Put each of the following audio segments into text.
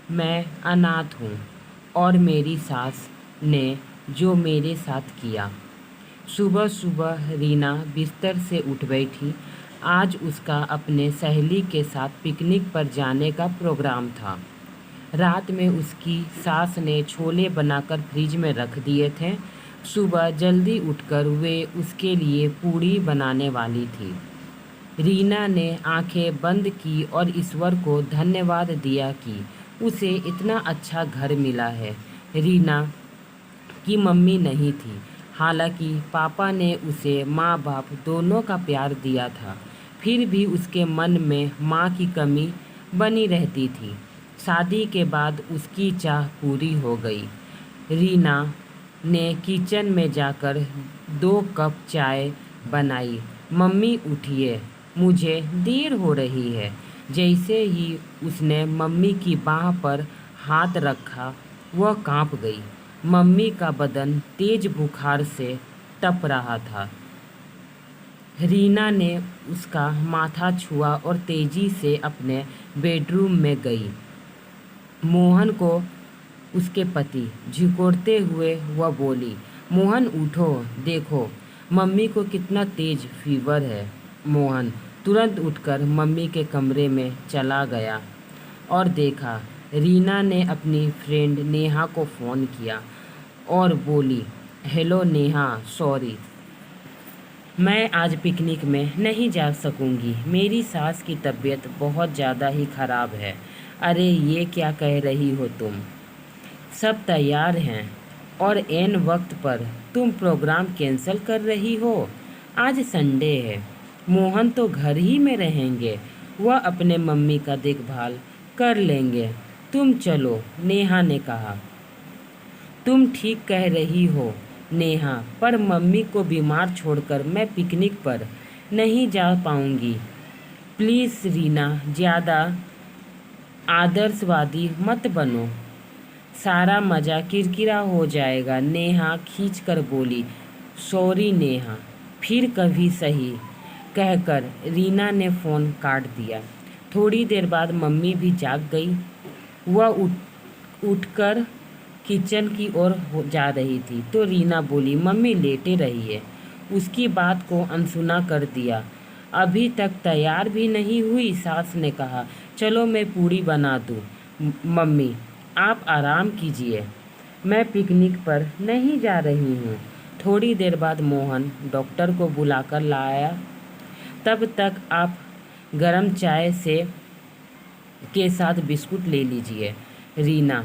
मैं अनाथ हूँ और मेरी सास ने जो मेरे साथ किया। सुबह सुबह रीना बिस्तर से उठ बैठी। आज उसका अपने सहेली के साथ पिकनिक पर जाने का प्रोग्राम था। रात में उसकी सास ने छोले बनाकर फ्रिज में रख दिए थे। सुबह जल्दी उठकर वे उसके लिए पूड़ी बनाने वाली थी। रीना ने आंखें बंद की और ईश्वर को धन्यवाद दिया कि उसे इतना अच्छा घर मिला है। रीना की मम्मी नहीं थी, हालांकि पापा ने उसे माँ बाप दोनों का प्यार दिया था, फिर भी उसके मन में माँ की कमी बनी रहती थी। शादी के बाद उसकी चाह पूरी हो गई। रीना ने किचन में जाकर 2 कप चाय बनाई। मम्मी उठिए, मुझे देर हो रही है। जैसे ही उसने मम्मी की बाह पर हाथ रखा, वह कांप गई। मम्मी का बदन तेज बुखार से तप रहा था। रीना ने उसका माथा छुआ और तेजी से अपने बेडरूम में गई। मोहन को उसके पति झिकोड़ते हुए वह बोली, मोहन उठो, देखो मम्मी को कितना तेज फीवर है। मोहन तुरंत उठकर मम्मी के कमरे में चला गया और देखा रीना ने अपनी फ्रेंड नेहा को फ़ोन किया और बोली, हेलो नेहा, सॉरी मैं आज पिकनिक में नहीं जा सकूंगी। मेरी सास की तबीयत बहुत ज़्यादा ही ख़राब है। अरे ये क्या कह रही हो तुम? सब तैयार हैं और ऐन वक्त पर तुम प्रोग्राम कैंसिल कर रही हो। आज संडे है, मोहन तो घर ही में रहेंगे, वह अपने मम्मी का देखभाल कर लेंगे। तुम चलो, नेहा ने कहा। तुम ठीक कह रही हो नेहा, पर मम्मी को बीमार छोड़कर मैं पिकनिक पर नहीं जा पाऊंगी। प्लीज़ रीना, ज़्यादा आदर्शवादी मत बनो, सारा मज़ा किरकिरा हो जाएगा। नेहा खींचकर बोली, सॉरी नेहा, फिर कभी सही, कहकर रीना ने फ़ोन काट दिया। थोड़ी देर बाद मम्मी भी जाग गई। वह उठकर किचन की ओर जा रही थी तो रीना बोली, मम्मी लेटे रही है। उसकी बात को अनसुना कर दिया। अभी तक तैयार भी नहीं हुई। सास ने कहा, चलो मैं पूड़ी बना दूँ। मम्मी आप आराम कीजिए, मैं पिकनिक पर नहीं जा रही हूँ। थोड़ी देर बाद मोहन डॉक्टर को बुलाकर लाया। तब तक आप गरम चाय से के साथ बिस्कुट ले लीजिए। रीना,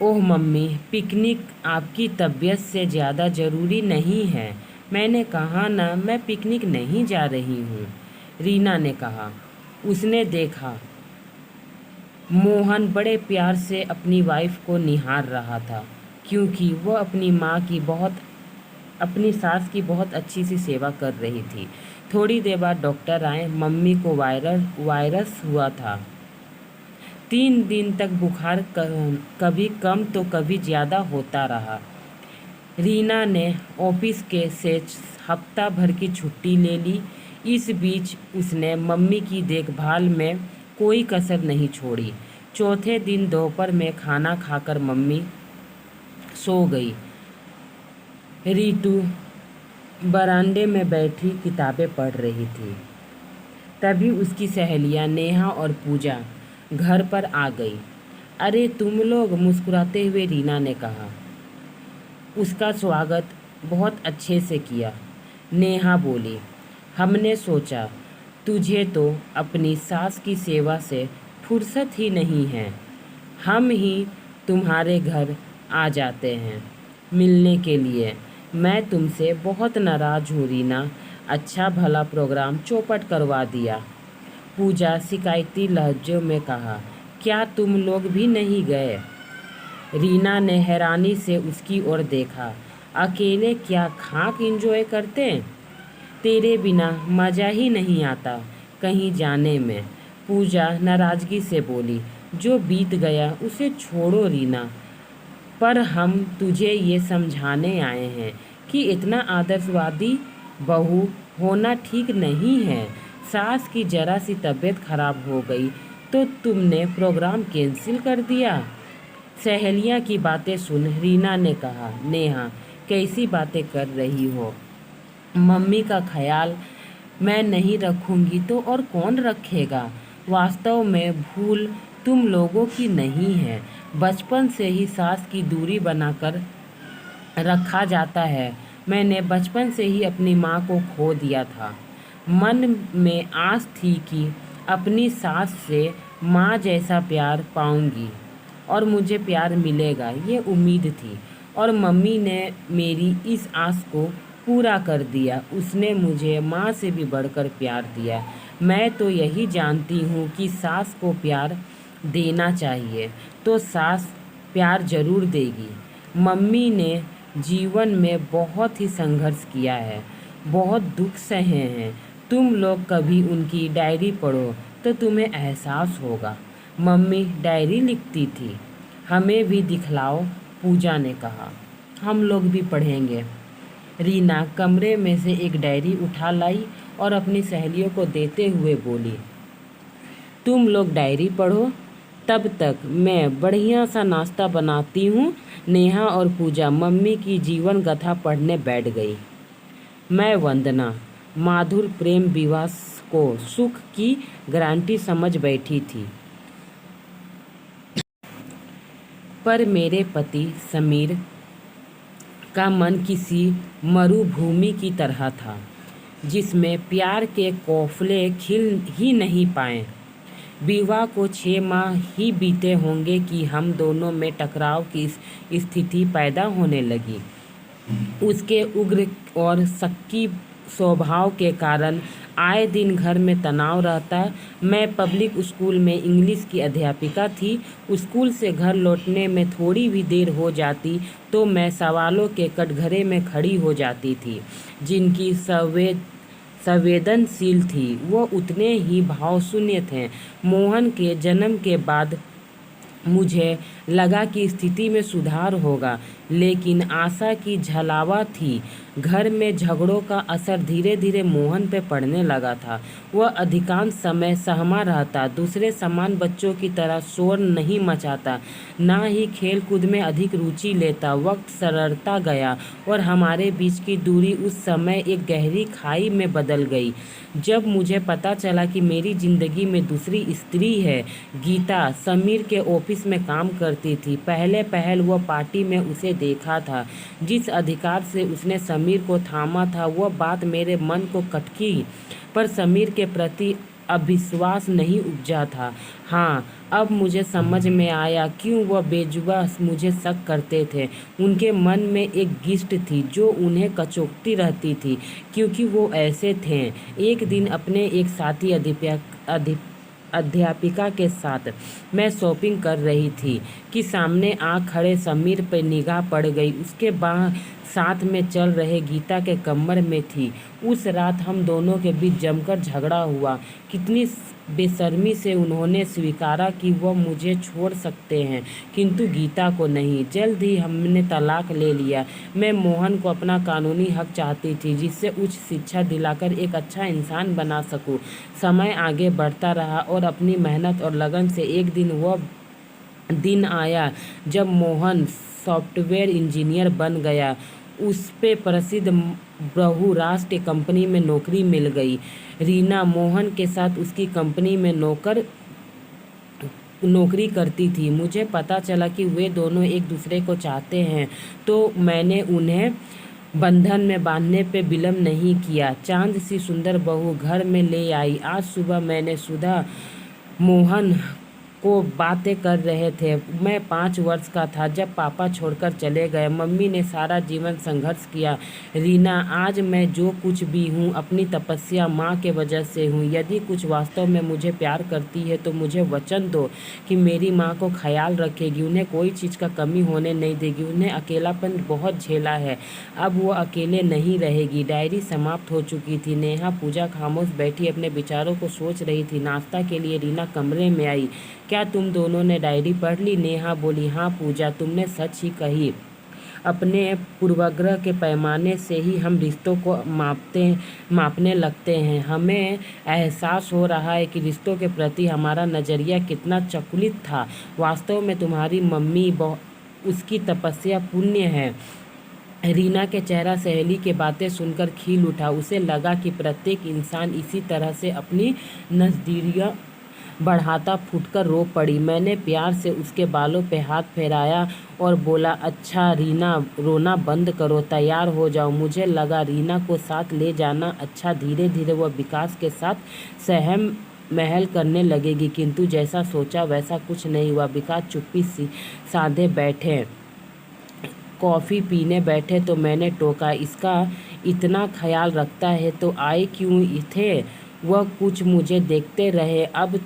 ओह मम्मी, पिकनिक आपकी तबीयत से ज़्यादा ज़रूरी नहीं है। मैंने कहा ना, मैं पिकनिक नहीं जा रही हूँ, रीना ने कहा। उसने देखा मोहन बड़े प्यार से अपनी वाइफ को निहार रहा था, क्योंकि वह अपनी सास की बहुत अच्छी सी सेवा कर रही थी। थोड़ी देर बाद डॉक्टर आए। मम्मी को वायरस हुआ था। 3 दिन तक बुखार कभी कम तो कभी ज़्यादा होता रहा। रीना ने ऑफिस के से हफ्ता भर की छुट्टी ले ली। इस बीच उसने मम्मी की देखभाल में कोई कसर नहीं छोड़ी। चौथे दिन दोपहर में खाना खाकर मम्मी सो गई। रीतू बरामदे में बैठी किताबें पढ़ रही थी। तभी उसकी सहेलियां नेहा और पूजा घर पर आ गई। अरे तुम लोग, मुस्कुराते हुए रीना ने कहा। उसका स्वागत बहुत अच्छे से किया, नेहा बोली। हमने सोचा तुझे तो अपनी सास की सेवा से फुर्सत ही नहीं है, हम ही तुम्हारे घर आ जाते हैं मिलने के लिए। मैं तुमसे बहुत नाराज़ हूँ रीना, अच्छा भला प्रोग्राम चौपट करवा दिया। पूजा शिकायती लहजे में कहा, क्या तुम लोग भी नहीं गए? रीना ने हैरानी से उसकी ओर देखा। अकेले क्या खाक एंजॉय करते? तेरे बिना मज़ा ही नहीं आता कहीं जाने में। पूजा नाराज़गी से बोली, जो बीत गया उसे छोड़ो रीना, पर हम तुझे ये समझाने आए हैं कि इतना आदर्शवादी बहू होना ठीक नहीं है। सास की जरा सी तबीयत खराब हो गई तो तुमने प्रोग्राम कैंसिल कर दिया? सहेलियां की बातें सुन रीना ने कहा, नेहा कैसी बातें कर रही हो? मम्मी का ख्याल मैं नहीं रखूंगी तो और कौन रखेगा? वास्तव में भूल तुम लोगों की नहीं है, बचपन से ही सास की दूरी बनाकर रखा जाता है। मैंने बचपन से ही अपनी माँ को खो दिया था। मन में आस थी कि अपनी सास से माँ जैसा प्यार पाऊंगी और मुझे प्यार मिलेगा, ये उम्मीद थी। और मम्मी ने मेरी इस आस को पूरा कर दिया। उसने मुझे माँ से भी बढ़कर प्यार दिया। मैं तो यही जानती हूँ कि सास को प्यार देना चाहिए तो सास प्यार ज़रूर देगी। मम्मी ने जीवन में बहुत ही संघर्ष किया है, बहुत दुख सहे हैं। तुम लोग कभी उनकी डायरी पढ़ो तो तुम्हें एहसास होगा। मम्मी डायरी लिखती थी। हमें भी दिखलाओ, पूजा ने कहा। हम लोग भी पढ़ेंगे। रीना कमरे में से एक डायरी उठा लाई और अपनी सहेलियों को देते हुए बोली, तुम लोग डायरी पढ़ो, तब तक मैं बढ़िया सा नाश्ता बनाती हूँ। नेहा और पूजा मम्मी की जीवन कथा पढ़ने बैठ गई। मैं वंदना माधुर प्रेम विवाह को सुख की गारंटी समझ बैठी थी, पर मेरे पति समीर का मन किसी मरुभूमि की तरह था जिसमें प्यार के कौफले खिल ही नहीं पाए। विवाह को 6 माह ही बीते होंगे कि हम दोनों में टकराव की स्थिति पैदा होने लगी। उसके उग्र और शक्की स्वभाव के कारण आए दिन घर में तनाव रहता। मैं पब्लिक स्कूल में इंग्लिश की अध्यापिका थी। स्कूल से घर लौटने में थोड़ी भी देर हो जाती तो मैं सवालों के कटघरे में खड़ी हो जाती थी। जिनकी संवेदनशील थी वो उतने ही भावशून्य थे। मोहन के जन्म के बाद मुझे लगा कि स्थिति में सुधार होगा, लेकिन आशा की झलावा थी। घर में झगड़ों का असर धीरे धीरे मोहन पे पड़ने लगा था। वह अधिकांश समय सहमा रहता, दूसरे समान बच्चों की तरह शोर नहीं मचाता, ना ही खेल कूद में अधिक रुचि लेता। वक्त सरता गया और हमारे बीच की दूरी उस समय एक गहरी खाई में बदल गई जब मुझे पता चला कि मेरी ज़िंदगी में दूसरी स्त्री है। गीता समीर के ऑफिस में काम करती थी। पहले पहल वह पार्टी में उसे देखा था। जिस अधिकार से उसने समीर को थामा था वह बात मेरे मन को खटकी, पर समीर के प्रति अविश्वास नहीं उपजा था। हाँ, अब मुझे समझ में आया क्यों वह बेजुबां मुझे शक करते थे। उनके मन में एक गिस्ट थी जो उन्हें कचोटती रहती थी, क्योंकि वो ऐसे थे। एक दिन अपने एक साथी अध्यापिका के साथ मैं शॉपिंग कर रही थी कि सामने आ खड़े समीर पर निगाह पड़ गई। उसके बाह साथ में चल रहे गीता के कमर में थी। उस रात हम दोनों के बीच जमकर झगड़ा हुआ। कितनी बेशर्मी से उन्होंने स्वीकारा कि वह मुझे छोड़ सकते हैं, किंतु गीता को नहीं। जल्द ही हमने तलाक ले लिया। मैं मोहन को अपना कानूनी हक चाहती थी, जिससे उच्च शिक्षा दिलाकर एक अच्छा इंसान बना सकूं। समय आगे बढ़ता रहा और अपनी मेहनत और लगन से एक दिन वह दिन आया जब मोहन सॉफ्टवेयर इंजीनियर बन गया। उस पे प्रसिद्ध बहुराष्ट्रीय कंपनी में नौकरी मिल गई। रीना मोहन के साथ उसकी कंपनी में नौकरी करती थी। मुझे पता चला कि वे दोनों एक दूसरे को चाहते हैं, तो मैंने उन्हें बंधन में बांधने पे विलम्ब नहीं किया। चांद सी सुंदर बहू घर में ले आई। आज सुबह मैंने सुधा मोहन को बातें कर रहे थे। मैं 5 वर्ष का था जब पापा छोड़कर चले गए। मम्मी ने सारा जीवन संघर्ष किया। रीना, आज मैं जो कुछ भी हूँ अपनी तपस्या माँ के वजह से हूँ। यदि कुछ वास्तव में मुझे प्यार करती है तो मुझे वचन दो कि मेरी माँ को ख्याल रखेगी, उन्हें कोई चीज़ का कमी होने नहीं देगी। उन्हें अकेलापन बहुत झेला है, अब वो अकेले नहीं रहेगी। डायरी समाप्त हो चुकी थी। नेहा पूजा खामोश बैठी अपने विचारों को सोच रही थी। नाश्ता के लिए रीना कमरे में आई। क्या तुम दोनों ने डायरी पढ़ ली? नेहा बोली, हाँ पूजा, तुमने सच ही कही। अपने पूर्वाग्रह के पैमाने से ही हम रिश्तों को मापने लगते हैं। हमें एहसास हो रहा है कि रिश्तों के प्रति हमारा नज़रिया कितना चकुलित था। वास्तव में तुम्हारी मम्मी उसकी तपस्या पुण्य है। रीना के चेहरा सहेली के बातें सुनकर खिल उठा। उसे लगा कि प्रत्येक इंसान इसी तरह से अपनी नज़रिया बढ़ाता फूटकर रो पड़ी। मैंने प्यार से उसके बालों पे हाथ फेराया और बोला, अच्छा रीना, रोना बंद करो, तैयार हो जाओ। मुझे लगा रीना को साथ ले जाना अच्छा। धीरे धीरे वह विकास के साथ सहम महल करने लगेगी, किंतु जैसा सोचा वैसा कुछ नहीं हुआ। विकास चुप्पी साधे बैठे, कॉफ़ी पीने बैठे तो मैंने टोका, इसका इतना ख्याल रखता है तो आए क्यों थे? वह कुछ मुझे देखते रहे। अब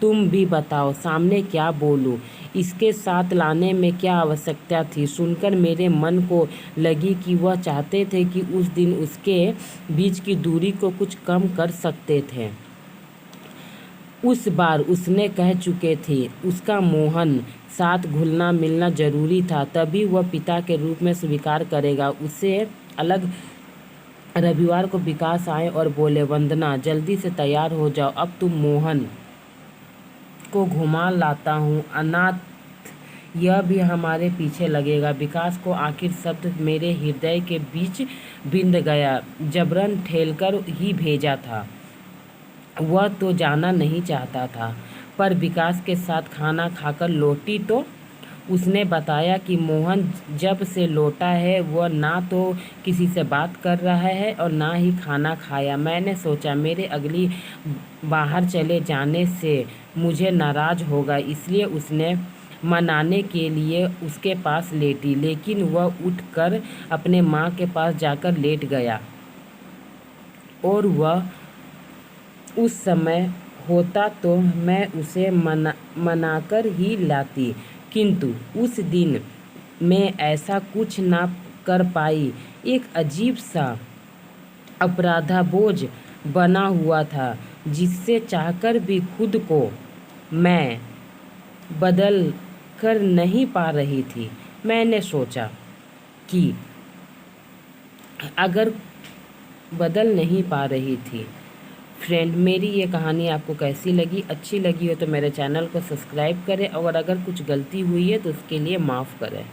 तुम भी बताओ, सामने क्या बोलूं? इसके साथ लाने में क्या आवश्यकता थी? सुनकर मेरे मन को लगी कि वह चाहते थे कि उस दिन उसके बीच की दूरी को कुछ कम कर सकते थे। उस बार उसने कह चुके थे उसका मोहन साथ घुलना मिलना जरूरी था, तभी वह पिता के रूप में स्वीकार करेगा उसे अलग। रविवार को विकास आए और बोले, वंदना जल्दी से तैयार हो जाओ, अब तुम मोहन को घुमा लाता हूँ। अनाथ यह भी हमारे पीछे लगेगा। विकास को आखिर शब्द मेरे हृदय के बीच बिंद गया। जबरन ठेलकर ही भेजा था। वह तो जाना नहीं चाहता था, पर विकास के साथ खाना खाकर लौटी तो उसने बताया कि मोहन जब से लौटा है वह ना तो किसी से बात कर रहा है और ना ही खाना खाया। मैंने सोचा मेरे अगली बाहर चले जाने से मुझे नाराज़ होगा, इसलिए उसने मनाने के लिए उसके पास लेटी, लेकिन वह उठकर अपने माँ के पास जाकर लेट गया। और वह उस समय होता तो मैं उसे मनाकर ही लाती, किंतु उस दिन मैं ऐसा कुछ ना कर पाई। एक अजीब सा अपराधबोध बना हुआ था, जिससे चाहकर भी खुद को मैं बदल कर नहीं पा रही थी। मैंने सोचा कि अगर बदल नहीं पा रही थी। फ्रेंड, मेरी ये कहानी आपको कैसी लगी? अच्छी लगी हो तो मेरे चैनल को सब्सक्राइब करें और अगर कुछ गलती हुई है तो उसके लिए माफ़ करें।